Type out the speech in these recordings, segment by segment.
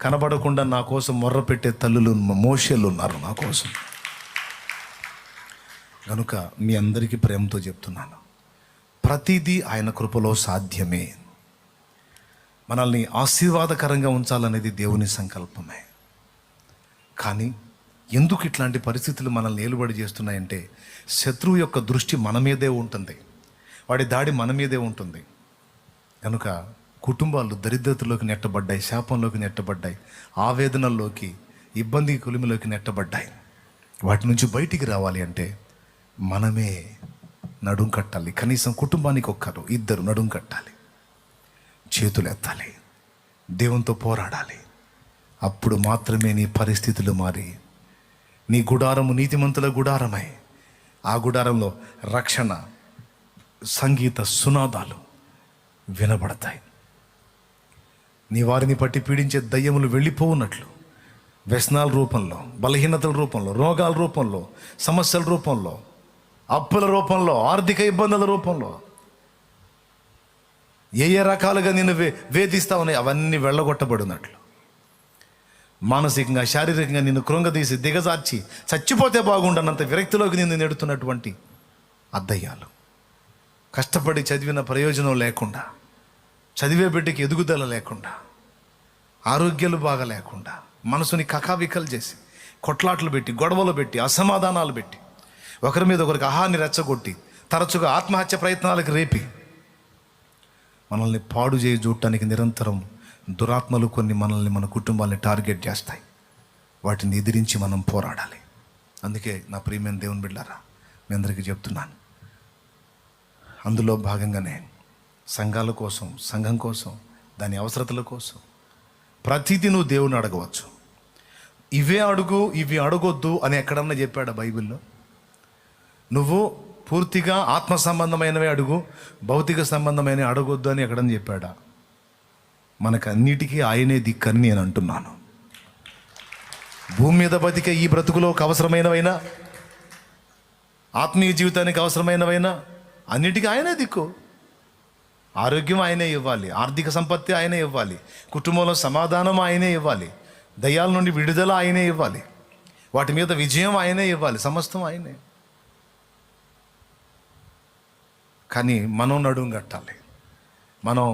కనబడకుండా నా కోసం మొర్ర పెట్టే తల్లులు మోషేలు ఉన్నారు నా కోసం. కనుక మీ అందరికీ ప్రేమతో చెప్తున్నాను, ప్రతిదీ ఆయన కృపలో సాధ్యమే. మనల్ని ఆశీర్వాదకరంగా ఉంచాలనేది దేవుని సంకల్పమే. కానీ ఎందుకు ఇట్లాంటి పరిస్థితులు మనల్ని ఏలుబడి చేస్తున్నాయంటే, శత్రువు యొక్క దృష్టి మన మీదే ఉంటుంది, వాడి దాడి మన మీదే ఉంటుంది. కనుక కుటుంబాలు దరిద్రతలోకి నెట్టబడ్డాయి, శాపంలోకి నెట్టబడ్డాయి, ఆవేదనల్లోకి, ఇబ్బంది కొలిమిలోకి నెట్టబడ్డాయి. వాటి నుంచి బయటికి రావాలి అంటే మనమే నడుం కట్టాలి. కనీసం కుటుంబానికి ఒక్కరు ఇద్దరు నడుం కట్టాలి, చేతులు ఎత్తాలి, దేవునితో పోరాడాలి. అప్పుడు మాత్రమే నీ పరిస్థితులు మారి నీ గుడారము నీతిమంతుల గుడారమై, ఆ గుడారంలో రక్షణ సంగీత సునాదాలు వినబడతాయి. నీ వారిని పట్టి పీడించే దయ్యములు వెళ్ళిపోవున్నట్లు, వ్యసనాల రూపంలో, బలహీనతల రూపంలో, రోగాల రూపంలో, సమస్యల రూపంలో, అప్పుల రూపంలో, ఆర్థిక ఇబ్బందుల రూపంలో, ఏ రకాలుగా నిన్ను వేధిస్తా ఉన్నాయి అవన్నీ వెళ్ళగొట్టబడినట్లు, మానసికంగా శారీరకంగా నిన్ను కృంగదీసి దిగజార్చి చచ్చిపోతే బాగుండనంత విరక్తిలోకి నిన్ను నెడుతున్నటువంటి అద్దయ్యాలు, కష్టపడి చదివిన ప్రయోజనం లేకుండా, చదివే బిడ్డకి ఎదుగుదల లేకుండా, ఆరోగ్యాలు బాగా లేకుండా, మనసుని కకావికలు చేసి కొట్లాట్లు పెట్టి, గొడవలు పెట్టి, అసమాధానాలు పెట్టి, ఒకరి మీద ఒకరికి అహాన్ని రెచ్చగొట్టి, తరచుగా ఆత్మహత్య ప్రయత్నాలకు రేపి మనల్ని పాడు చేయి చూడటానికి నిరంతరం దురాత్మలు కొన్ని మనల్ని, మన కుటుంబాన్ని టార్గెట్ చేస్తాయి. వాటిని ఎదిరించి మనం పోరాడాలి. అందుకే నా ప్రియమైన దేవుని బిడ్డలారా, మీ అందరికీ చెప్తున్నాను, అందులో భాగంగానే సంఘాల కోసం, సంఘం కోసం, దాని అవసరతల కోసం ప్రతిదీ నువ్వు దేవుని అడగవచ్చు. ఇవే అడుగు, ఇవి అడగొద్దు అని ఎక్కడన్నా చెప్పాడా బైబిల్లో? నువ్వు పూర్తిగా ఆత్మ సంబంధమైనవే అడుగు, భౌతిక సంబంధమైన అడగొద్దు అని ఎక్కడన్నా చెప్పాడా? మనకు అన్నిటికీ ఆయనే దిక్కని నేను అంటున్నాను. భూమి మీద బతికే ఈ బ్రతుకులోకి అవసరమైనవైనా, ఆత్మీయ జీవితానికి అవసరమైనవైనా అన్నిటికీ ఆయనే దిక్కు. ఆరోగ్యం ఆయనే ఇవ్వాలి, ఆర్థిక సంపత్తి ఆయనే ఇవ్వాలి, కుటుంబంలో సమాధానం ఆయనే ఇవ్వాలి, దయ్యాల నుండి విడుదల ఆయనే ఇవ్వాలి, వాటి మీద విజయం ఆయనే ఇవ్వాలి, సమస్తం ఆయనే. కానీ మనం నడుం కట్టాలి. మనం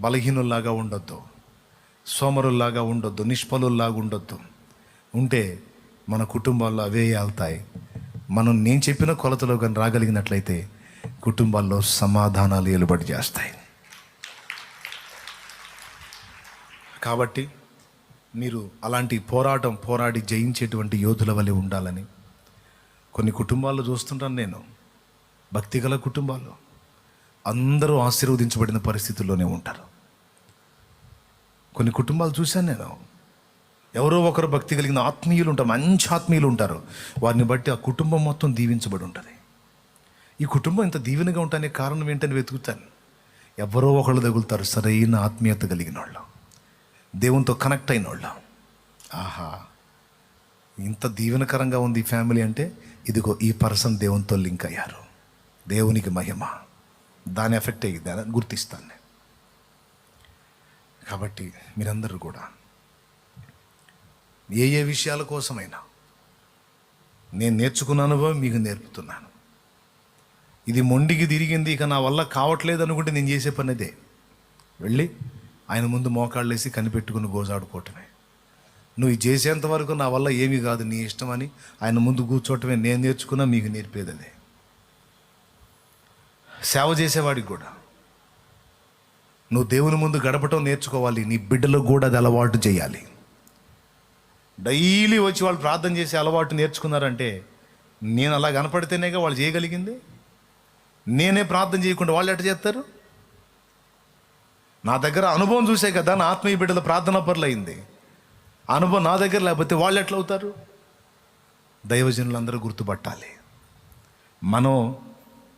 బలహీనుల్లాగా ఉండొద్దు, సోమరుల్లాగా ఉండొద్దు, నిష్ఫలుల్లాగా ఉండొద్దు. ఉంటే మన కుటుంబాల్లో అవే వెళ్తాయి. నేను చెప్పిన కొలతలో కానీ రాగలిగినట్లయితే కుటుంబాల్లో సమాధానాలు ఏలుబడి చేస్తాయి. కాబట్టి మీరు అలాంటి పోరాడి జయించేటువంటి యోధుల వలె ఉండాలని కొన్ని కుటుంబాల్లో చూస్తుంటాను నేను. భక్తిగల కుటుంబాలు అందరూ ఆశీర్వదించబడిన పరిస్థితుల్లోనే ఉంటారు. కొన్ని కుటుంబాలు చూశాను నేను, ఎవరో ఒకరు భక్తి కలిగిన ఆత్మీయులు ఉంటారు, మంచి ఆత్మీయులు ఉంటారు. వారిని బట్టి ఆ కుటుంబం మొత్తం దీవించబడి ఉంటుంది. ఈ కుటుంబం ఇంత దీవెనగా ఉండడానికి కారణం ఏంటని వెతుకుతాను. ఎవరో ఒకళ్ళు తగులుతారు, సరైన ఆత్మీయత కలిగిన వాళ్ళు, దేవునితో కనెక్ట్ అయిన వాళ్ళు. ఆహా, ఇంత దీవెనకరంగా ఉంది ఈ ఫ్యామిలీ అంటే, ఇదిగో ఈ పర్సన్ దేవునితో లింక్ అయ్యారు, దేవునికి మహిమ, దాని ఎఫెక్ట్ అయ్యింది అని గుర్తిస్తాను నేను. కాబట్టి మీరందరూ కూడా ఏ విషయాల కోసమైనా నేను నేర్చుకున్న అనుభవం మీకు నేర్పుతున్నాను. ఇది మొండికి తిరిగింది, ఇక నా వల్ల కావట్లేదు అనుకుంటే నేను చేసే పని అదే. వెళ్ళి ఆయన ముందు మోకాళ్ళు వేసి కనిపెట్టుకుని గోజాడుకోవటమే. నువ్వు ఇది చేసేంత వరకు నా వల్ల ఏమీ కాదు, నీ ఇష్టం అని ఆయన ముందు కూర్చోవటమే నేను నేర్చుకున్నా, మీకు నేర్పేది అదే. సేవ చేసేవాడికి కూడా నువ్వు దేవుని ముందు గడపటం నేర్చుకోవాలి. నీ బిడ్డలకు కూడా అది అలవాటు చేయాలి. డైలీ వచ్చి వాళ్ళు ప్రార్థన చేసే అలవాటు నేర్చుకున్నారంటే, నేను అలా కనపడితేనేగా వాళ్ళు చేయగలిగింది. నేనే ప్రార్థన చేయకుండా వాళ్ళు ఎట్ట చేస్తారు? నా దగ్గర అనుభవం చూసే కదా నా ఆత్మీయ బిడ్డల ప్రార్థన పరులైంది. అనుభవం నా దగ్గర లేకపోతే వాళ్ళు ఎట్లా అవుతారు? దైవజనులందరూ గుర్తుపట్టాలి. మనం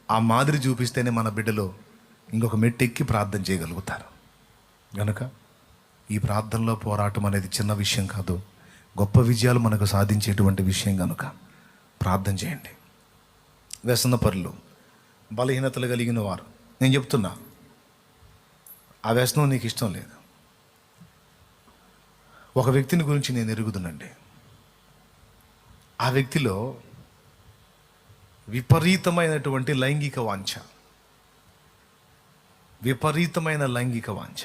ఆ మాదిరి చూపిస్తేనే మన బిడ్డలు ఇంకొక మెట్టెక్కి ప్రార్థన చేయగలుగుతారు. కనుక ఈ ప్రార్థనలో పోరాటం అనేది చిన్న విషయం కాదు, గొప్ప విజయాలు మనకు సాధించేటువంటి విషయం. కనుక ప్రార్థన చేయండి. వ్యసన పరులు, బలహీనతలు కలిగిన వారు, నేను చెప్తున్నా, ఆ వ్యసనం నీకు ఇష్టం లేదు, ఒక వ్యక్తిని గురించి నేను ఎరుగుదునండి. ఆ వ్యక్తిలో విపరీతమైనటువంటి లైంగిక వాంఛ, విపరీతమైన లైంగిక వాంఛ.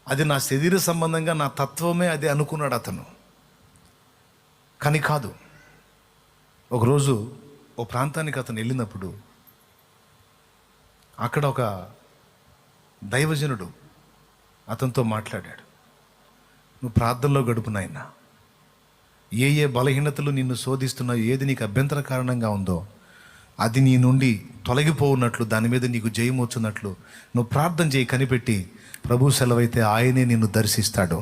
అది నా శరీర సంబంధంగా నా తత్వమే అది అనుకున్నాడు అతను. కానీ కాదు. ఒకరోజు ఓ ప్రాంతానికి అతను వెళ్ళినప్పుడు అక్కడ ఒక దైవజనుడు అతనితో మాట్లాడాడు. నువ్వు ప్రార్థనలో గడుపు నాయనా, ఏ ఏ బలహీనతలు నిన్ను శోధిస్తున్నాయో, ఏది నీకు అభ్యంతర కారణంగా ఉందో అది నీ నుండి తొలగిపోవున్నట్లు, దాని మీద నీకు జయం వచ్చున్నట్లు నువ్వు ప్రార్థన చేయి. కనిపెట్టి ప్రభు సెలవైతే ఆయనే నిన్ను దర్శిస్తాడు.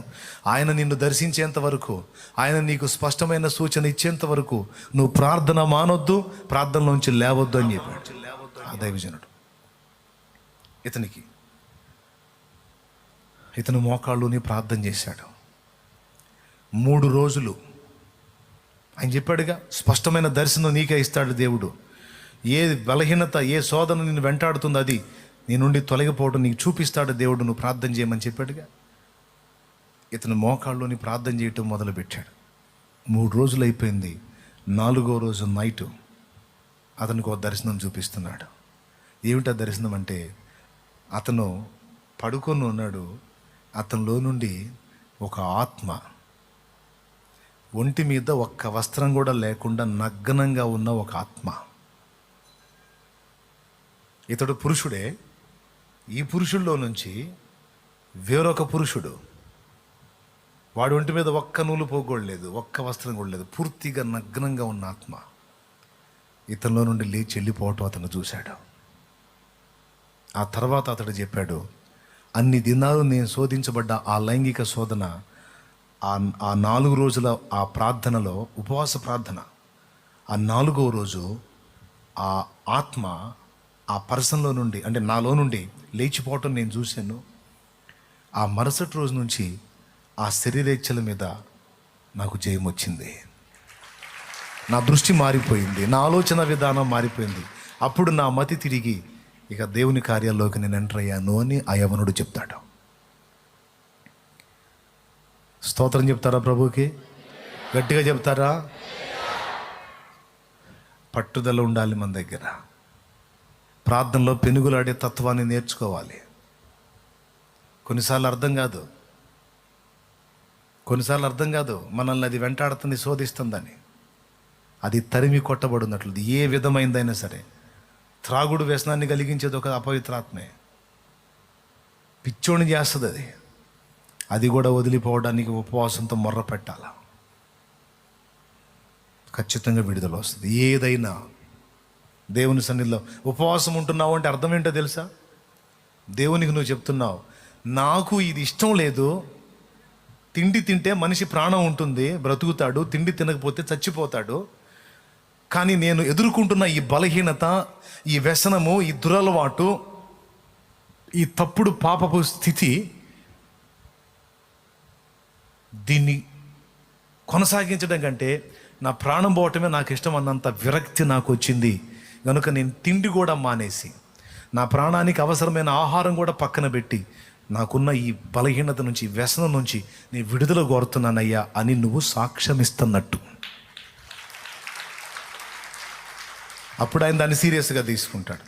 ఆయన నిన్ను దర్శించేంత వరకు, ఆయన నీకు స్పష్టమైన సూచన ఇచ్చేంత వరకు నువ్వు ప్రార్థన మానొద్దు, ప్రార్థనలోంచి లేవద్దు అని చెప్పాడు ఆ దైవజనుడు. ఇతను మోకాళ్ళుని ప్రార్థన చేశాడు. 3 రోజులు ఆయన చెప్పాడుగా, స్పష్టమైన దర్శనం నీకే ఇస్తాడు దేవుడు. ఏ బలహీనత, ఏ శోధన నిన్ను వెంటాడుతుందో అది నీ నుండి తొలగిపోవడం నీకు చూపిస్తాడు దేవుడు, నువ్వు ప్రార్థన చేయమని చెప్పాడుగా. ఇతను మోకాళ్ళుని ప్రార్థన చేయటం మొదలుపెట్టాడు. 3 రోజులు అయిపోయింది. 4వ రోజు నైటు అతనికి ఒక దర్శనం చూపిస్తున్నాడు. ఏమిటా దర్శనం అంటే, అతను పడుకొని ఉన్నాడు. అతనిలో నుండి ఒక ఆత్మ, ఒంటి మీద ఒక్క వస్త్రం కూడా లేకుండా నగ్నంగా ఉన్న ఒక ఆత్మ. ఇతడు పురుషుడే. ఈ పురుషుల్లో నుంచి వేరొక పురుషుడు, వాడి ఒంటి మీద ఒక్క నూలు పోగొడలేదు, ఒక్క వస్త్రం కూడా లేదు, పూర్తిగా నగ్నంగా ఉన్న ఆత్మ ఇతనిలో నుండి లేచి వెళ్ళిపోవటం అతను చూశాడు. ఆ తర్వాత అతడు చెప్పాడు, అన్ని దినాలు నేను శోధించబడ్డ ఆ లైంగిక శోధన, ఆ 4 రోజుల ఆ ప్రార్థనలో, ఉపవాస ప్రార్థన, ఆ 4వ రోజు ఆ ఆత్మ ఆ పర్సన్లో నుండి, అంటే నాలో నుండి లేచిపోవటం నేను చూశాను. ఆ మరుసటి రోజు నుంచి ఆ శరీరేచ్ఛల మీద నాకు జయం వచ్చింది. నా దృష్టి మారిపోయింది, నా ఆలోచన విధానం మారిపోయింది. అప్పుడు నా మతి తిరిగి ఇక దేవుని కార్యాల్లోకి నేను ఎంటర్ అయ్యాను అని ఆ యవనుడు చెప్తాడు. స్తోత్రం చెప్తారా ప్రభుకి? గట్టిగా చెప్తారా? పట్టుదల ఉండాలి మన దగ్గర. ప్రార్థనలో పెనుగులాడే తత్వాన్ని నేర్చుకోవాలి. కొన్నిసార్లు అర్థం కాదు మనల్ని అది వెంటాడుతుంది, శోధిస్తుందని. అది తరిమి కొట్టబడినట్లు ఏ విధమైందైనా సరే. త్రాగుడు వ్యసనాన్ని కలిగించేది ఒక అపవిత్రాత్మే, పిచ్చోని చేస్తుంది. అది కూడా వదిలిపోవడానికి ఉపవాసంతో మొర్ర పెట్టాల, ఖచ్చితంగా విడుదల వస్తుంది. ఏదైనా దేవుని సన్నిధిలో ఉపవాసం ఉంటున్నావు అంటే అర్థం ఏంటో తెలుసా? దేవునికి నువ్వు చెప్తున్నావు, నాకు ఇది ఇష్టం లేదు. తిండి తింటే మనిషి ప్రాణం ఉంటుంది, బ్రతుకుతాడు. తిండి తినకపోతే చచ్చిపోతాడు. కానీ నేను ఎదుర్కొంటున్న ఈ బలహీనత, ఈ వ్యసనము, ఈ దురలవాటు, ఈ తప్పుడు పాపపు స్థితి, దీన్ని కొనసాగించడం కంటే నా ప్రాణం పోవటమే నాకు ఇష్టం అన్నంత విరక్తి నాకు వచ్చింది. కనుక నేను తిండి కూడా మానేసి, నా ప్రాణానికి అవసరమైన ఆహారం కూడా పక్కన పెట్టి, నాకున్న ఈ బలహీనత నుంచి, వ్యసనం నుంచి నేను విడుదల కోరుతున్నానయ్యా అని నువ్వు సాక్ష్యం ఇస్తున్నట్టు. అప్పుడు ఆయన దాన్ని సీరియస్గా తీసుకుంటాడు.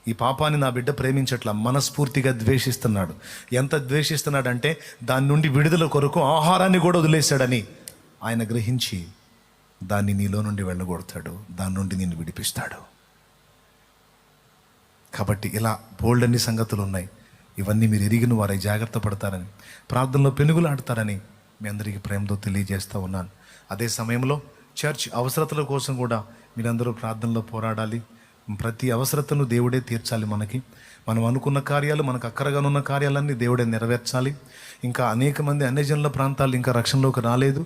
ఈ పాపాన్ని నా బిడ్డ ప్రేమించట్లా, మనస్ఫూర్తిగా ద్వేషిస్తున్నాడు. ఎంత ద్వేషిస్తున్నాడంటే దాని నుండి విడుదల కొరకు ఆహారాన్ని కూడా వదిలేశాడని ఆయన గ్రహించి దాన్ని నీలో నుండి వెళ్ళగొడతాడు, దాని నుండి నిన్ను విడిపిస్తాడు. కాబట్టి ఇలా బోల్డ్ అన్ని సంగతులు ఉన్నాయి. ఇవన్నీ మీరు ఎరిగిన వారై జాగ్రత్త పడతారని, ప్రార్థనలో పెనుగులాడతారని మీ అందరికీ ప్రేమతో తెలియజేస్తూ ఉన్నాను. అదే సమయంలో చర్చ్ అవసరతల కోసం కూడా మీరందరూ ప్రార్థనలో పోరాడాలి. ప్రతి అవసరతను దేవుడే తీర్చాలి. మనం అనుకున్న కార్యాలు, మనకు అక్కరగానున్న కార్యాలన్నీ దేవుడే నెరవేర్చాలి. ఇంకా అనేక మంది అన్యజనుల ప్రాంతాలు ఇంకా రక్షణలోకి రాలేదు.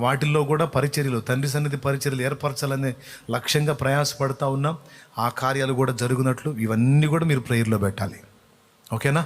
వాటిల్లో కూడా పరిచర్యలు, తండ్రి సన్నిధి పరిచర్యలు ఏర్పరచాలనే లక్ష్యంగా ప్రయాసపడుతూ ఉన్నాం. ఆ కార్యాలు కూడా జరుగునట్లు ఇవన్నీ కూడా మీరు ప్రేయర్లో పెట్టాలి. ఓకేనా?